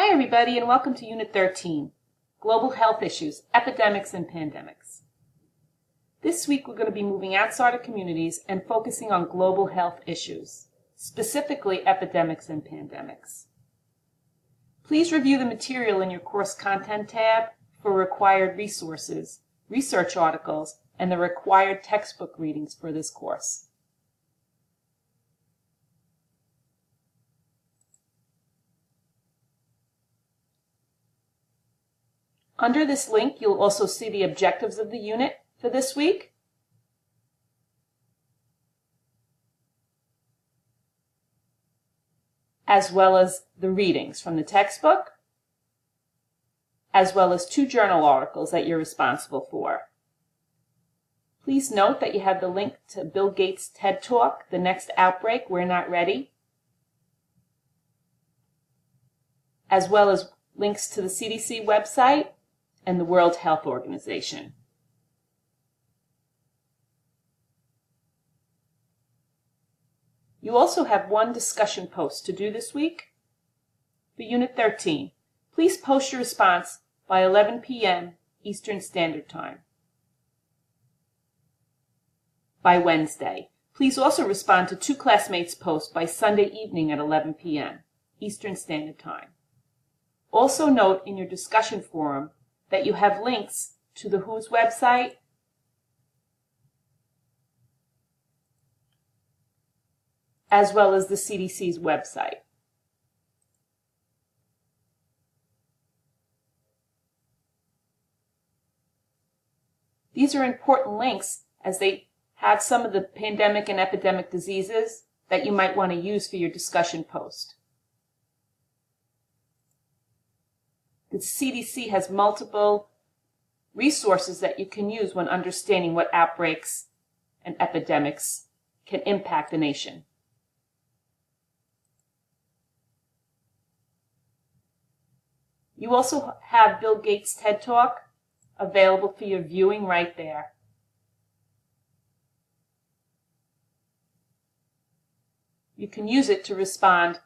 Hi everybody and welcome to Unit 13, Global Health Issues, Epidemics and Pandemics. This week we're going to be moving outside of communities and focusing on global health issues, specifically epidemics and pandemics. Please review the material in your course content tab for required resources, research articles, and the required textbook readings for this course. Under this link, you'll also see the objectives of the unit for this week. As well as the readings from the textbook, as well as 2 journal articles that you're responsible for. Please note that you have the link to Bill Gates' TED Talk, The Next Outbreak, We're Not Ready, as well as links to the CDC website and the World Health Organization. You also have 1 discussion post to do this week. For Unit 13, please post your response by 11 p.m. Eastern Standard Time. By Wednesday. Please also respond to 2 classmates' posts by Sunday evening at 11 p.m. Eastern Standard Time. Also note in your discussion forum that you have links to the WHO's website, as well as the CDC's website. These are important links as they have some of the pandemic and epidemic diseases that you might want to use for your discussion post. The CDC has multiple resources that you can use when understanding what outbreaks and epidemics can impact the nation. You also have Bill Gates' TED Talk available for your viewing right there. You can use it to respond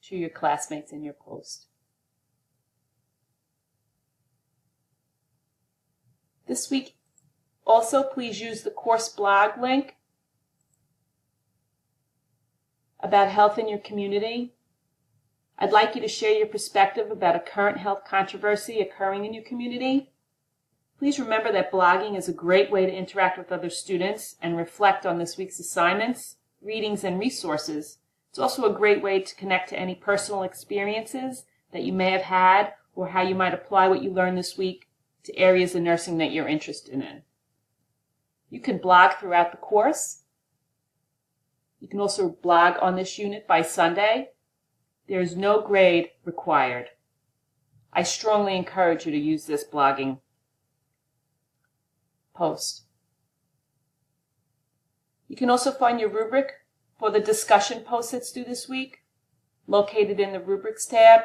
to your classmates in your post. This week, also please use the course blog link about health in your community. I'd like you to share your perspective about a current health controversy occurring in your community. Please remember that blogging is a great way to interact with other students and reflect on this week's assignments, readings, and resources. It's also a great way to connect to any personal experiences that you may have had or how you might apply what you learned this week to areas of nursing that you're interested in. You can blog throughout the course. You can also blog on this unit by Sunday. There is no grade required. I strongly encourage you to use this blogging post. You can also find your rubric for the discussion post that's due this week, located in the rubrics tab.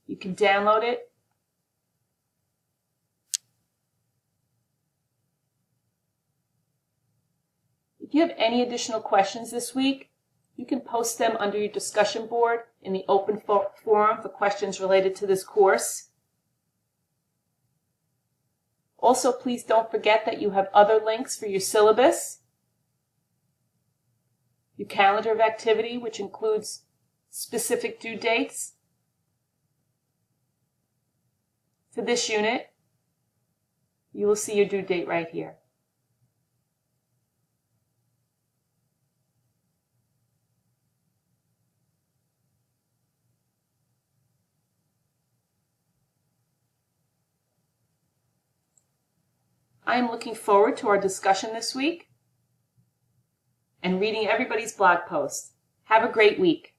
You can download it. If you have any additional questions this week, you can post them under your discussion board in the open forum for questions related to this course. Also, please don't forget that you have other links for your syllabus, your calendar of activity, which includes specific due dates. For this unit, you will see your due date right here. I am looking forward to our discussion this week and reading everybody's blog posts. Have a great week.